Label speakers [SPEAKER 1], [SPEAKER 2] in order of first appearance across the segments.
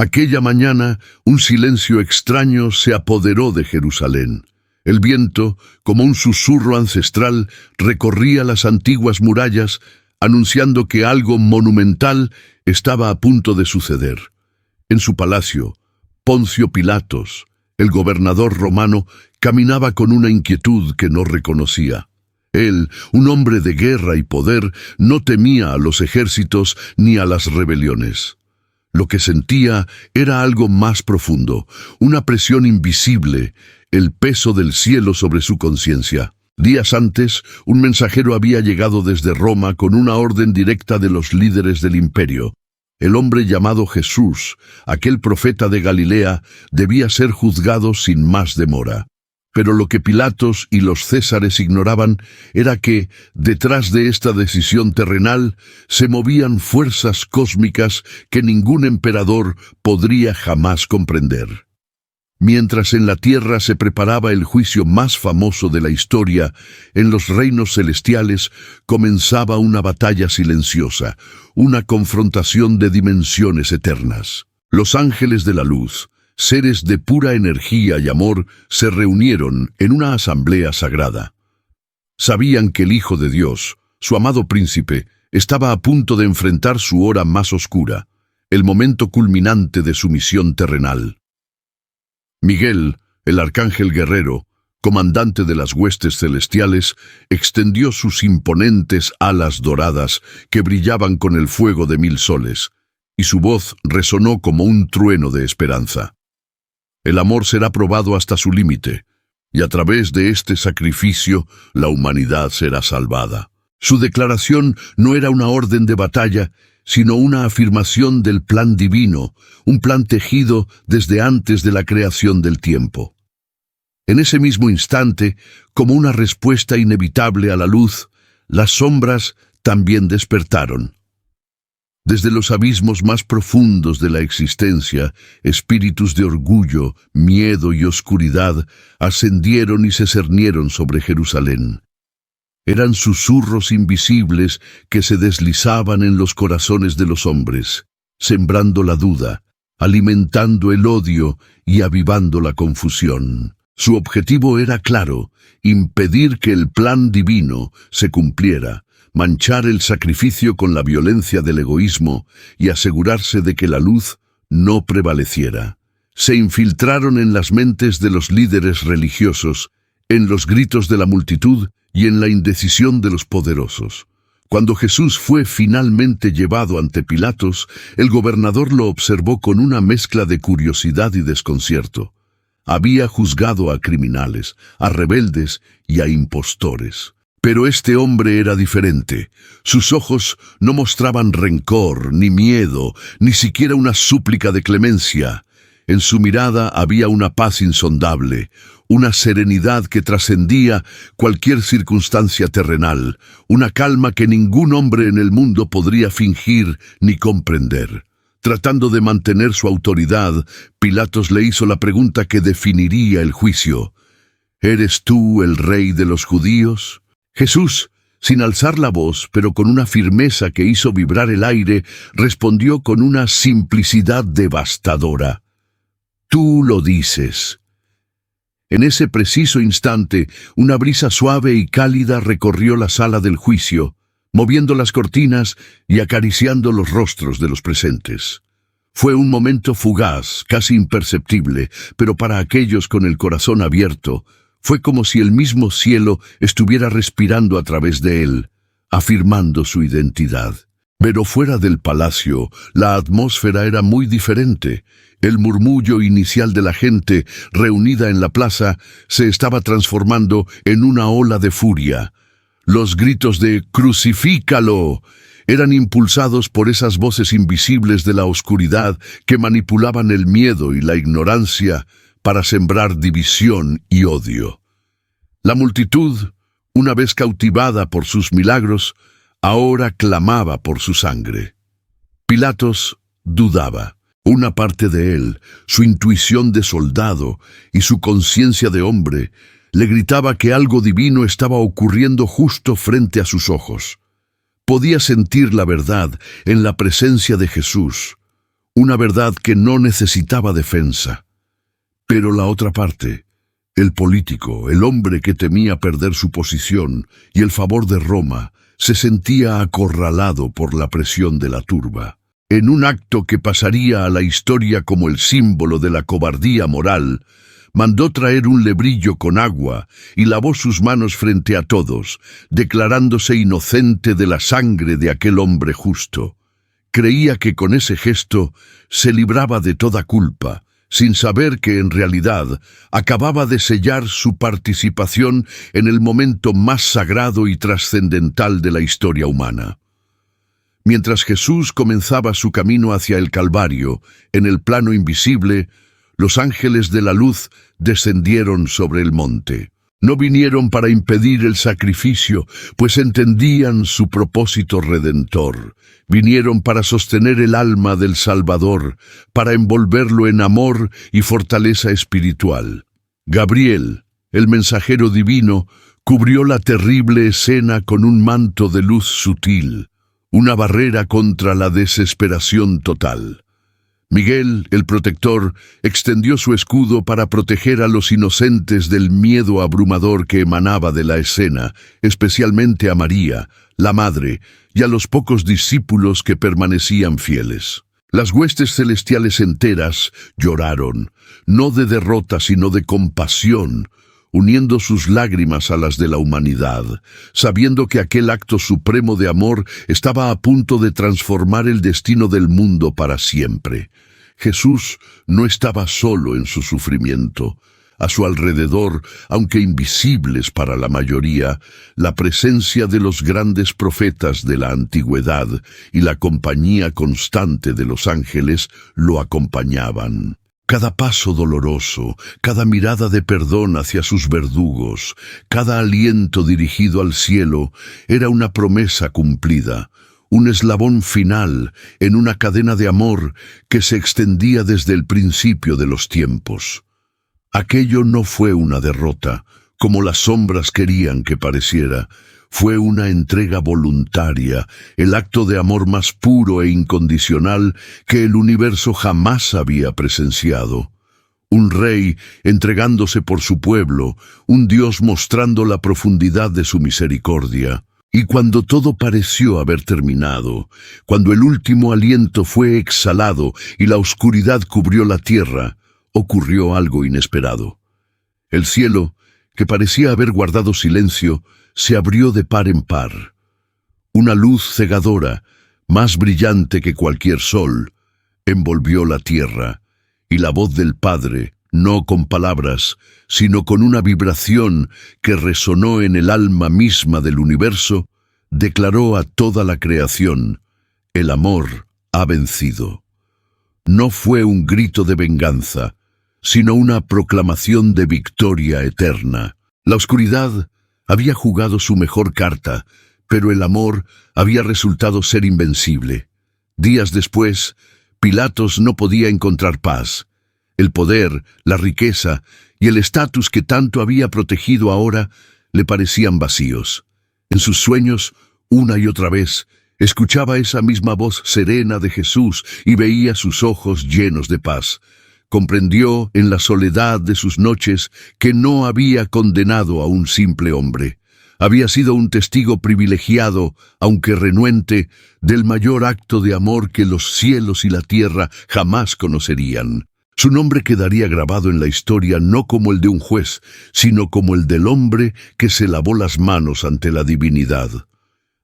[SPEAKER 1] Aquella mañana, un silencio extraño se apoderó de Jerusalén. El viento, como un susurro ancestral, recorría las antiguas murallas, anunciando que algo monumental estaba a punto de suceder. En su palacio, Poncio Pilatos, el gobernador romano, caminaba con una inquietud que no reconocía. Él, un hombre de guerra y poder, no temía a los ejércitos ni a las rebeliones. Lo que sentía era algo más profundo, una presión invisible, el peso del cielo sobre su conciencia. Días antes, un mensajero había llegado desde Roma con una orden directa de los líderes del imperio. El hombre llamado Jesús, aquel profeta de Galilea, debía ser juzgado sin más demora. Pero lo que Pilatos y los césares ignoraban era que, detrás de esta decisión terrenal, se movían fuerzas cósmicas que ningún emperador podría jamás comprender. Mientras en la tierra se preparaba el juicio más famoso de la historia, en los reinos celestiales comenzaba una batalla silenciosa, una confrontación de dimensiones eternas. Los ángeles de la luz, seres de pura energía y amor, se reunieron en una asamblea sagrada. Sabían que el Hijo de Dios, su amado príncipe, estaba a punto de enfrentar su hora más oscura, el momento culminante de su misión terrenal. Miguel, el arcángel guerrero, comandante de las huestes celestiales, extendió sus imponentes alas doradas que brillaban con el fuego de 1000 soles, y su voz resonó como un trueno de esperanza. El amor será probado hasta su límite, y a través de este sacrificio la humanidad será salvada. Su declaración no era una orden de batalla, sino una afirmación del plan divino, un plan tejido desde antes de la creación del tiempo. En ese mismo instante, como una respuesta inevitable a la luz, las sombras también despertaron. Desde los abismos más profundos de la existencia, espíritus de orgullo, miedo y oscuridad ascendieron y se cernieron sobre Jerusalén. Eran susurros invisibles que se deslizaban en los corazones de los hombres, sembrando la duda, alimentando el odio y avivando la confusión. Su objetivo era claro: impedir que el plan divino se cumpliera, manchar el sacrificio con la violencia del egoísmo y asegurarse de que la luz no prevaleciera. Se infiltraron en las mentes de los líderes religiosos, en los gritos de la multitud y en la indecisión de los poderosos. Cuando Jesús fue finalmente llevado ante Pilatos, el gobernador lo observó con una mezcla de curiosidad y desconcierto. Había juzgado a criminales, a rebeldes y a impostores. Pero este hombre era diferente. Sus ojos no mostraban rencor, ni miedo, ni siquiera una súplica de clemencia. En su mirada había una paz insondable, una serenidad que trascendía cualquier circunstancia terrenal, una calma que ningún hombre en el mundo podría fingir ni comprender. Tratando de mantener su autoridad, Pilatos le hizo la pregunta que definiría el juicio: ¿Eres tú el rey de los judíos? Jesús, sin alzar la voz, pero con una firmeza que hizo vibrar el aire, respondió con una simplicidad devastadora: Tú lo dices. En ese preciso instante, una brisa suave y cálida recorrió la sala del juicio, moviendo las cortinas y acariciando los rostros de los presentes. Fue un momento fugaz, casi imperceptible, pero para aquellos con el corazón abierto, fue como si el mismo cielo estuviera respirando a través de él, afirmando su identidad. Pero fuera del palacio, la atmósfera era muy diferente. El murmullo inicial de la gente reunida en la plaza se estaba transformando en una ola de furia. Los gritos de «¡Crucifícalo!» eran impulsados por esas voces invisibles de la oscuridad que manipulaban el miedo y la ignorancia para sembrar división y odio. La multitud, una vez cautivada por sus milagros, ahora clamaba por su sangre. Pilatos dudaba. Una parte de él, su intuición de soldado y su conciencia de hombre, le gritaba que algo divino estaba ocurriendo justo frente a sus ojos. Podía sentir la verdad en la presencia de Jesús, una verdad que no necesitaba defensa. Pero la otra parte, el político, el hombre que temía perder su posición y el favor de Roma, se sentía acorralado por la presión de la turba. En un acto que pasaría a la historia como el símbolo de la cobardía moral, mandó traer un lebrillo con agua y lavó sus manos frente a todos, declarándose inocente de la sangre de aquel hombre justo. Creía que con ese gesto se libraba de toda culpa, sin saber que en realidad acababa de sellar su participación en el momento más sagrado y trascendental de la historia humana. Mientras Jesús comenzaba su camino hacia el Calvario, en el plano invisible, los ángeles de la luz descendieron sobre el monte. No vinieron para impedir el sacrificio, pues entendían su propósito redentor. Vinieron para sostener el alma del Salvador, para envolverlo en amor y fortaleza espiritual. Gabriel, el mensajero divino, cubrió la terrible escena con un manto de luz sutil, una barrera contra la desesperación total. Miguel, el protector, extendió su escudo para proteger a los inocentes del miedo abrumador que emanaba de la escena, especialmente a María, la madre, y a los pocos discípulos que permanecían fieles. Las huestes celestiales enteras lloraron, no de derrota sino de compasión, uniendo sus lágrimas a las de la humanidad, sabiendo que aquel acto supremo de amor estaba a punto de transformar el destino del mundo para siempre. Jesús no estaba solo en su sufrimiento. A su alrededor, aunque invisibles para la mayoría, la presencia de los grandes profetas de la antigüedad y la compañía constante de los ángeles lo acompañaban. Cada paso doloroso, cada mirada de perdón hacia sus verdugos, cada aliento dirigido al cielo, era una promesa cumplida, un eslabón final en una cadena de amor que se extendía desde el principio de los tiempos. Aquello no fue una derrota, como las sombras querían que pareciera. Fue una entrega voluntaria, el acto de amor más puro e incondicional que el universo jamás había presenciado. Un rey entregándose por su pueblo, un Dios mostrando la profundidad de su misericordia. Y cuando todo pareció haber terminado, cuando el último aliento fue exhalado y la oscuridad cubrió la tierra, ocurrió algo inesperado. El cielo, que parecía haber guardado silencio, se abrió de par en par. Una luz cegadora, más brillante que cualquier sol, envolvió la tierra, y la voz del Padre, no con palabras, sino con una vibración que resonó en el alma misma del universo, declaró a toda la creación: el amor ha vencido. No fue un grito de venganza, sino una proclamación de victoria eterna. La oscuridad había jugado su mejor carta, pero el amor había resultado ser invencible. Días después, Pilatos no podía encontrar paz. El poder, la riqueza y el estatus que tanto había protegido ahora le parecían vacíos. En sus sueños, una y otra vez, escuchaba esa misma voz serena de Jesús y veía sus ojos llenos de paz. Comprendió en la soledad de sus noches que no había condenado a un simple hombre. Había sido un testigo privilegiado, aunque renuente, del mayor acto de amor que los cielos y la tierra jamás conocerían. Su nombre quedaría grabado en la historia no como el de un juez, sino como el del hombre que se lavó las manos ante la divinidad.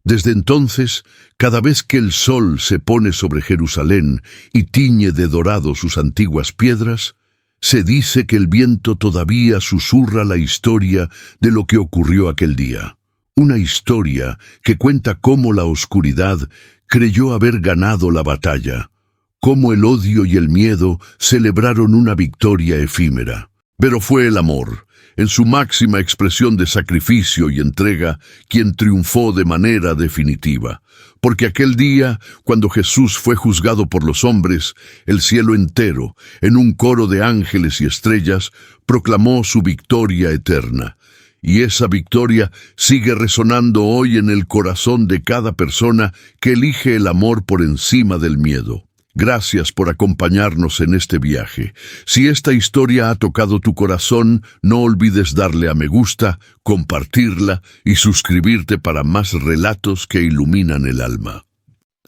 [SPEAKER 1] Desde entonces, cada vez que el sol se pone sobre Jerusalén y tiñe de dorado sus antiguas piedras, se dice que el viento todavía susurra la historia de lo que ocurrió aquel día. Una historia que cuenta cómo la oscuridad creyó haber ganado la batalla, cómo el odio y el miedo celebraron una victoria efímera. Pero fue el amor, en su máxima expresión de sacrificio y entrega, quien triunfó de manera definitiva. Porque aquel día, cuando Jesús fue juzgado por los hombres, el cielo entero, en un coro de ángeles y estrellas, proclamó su victoria eterna. Y esa victoria sigue resonando hoy en el corazón de cada persona que elige el amor por encima del miedo. Gracias por acompañarnos en este viaje. Si esta historia ha tocado tu corazón, no olvides darle a me gusta, compartirla y suscribirte para más relatos que iluminan el alma.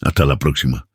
[SPEAKER 1] Hasta la próxima.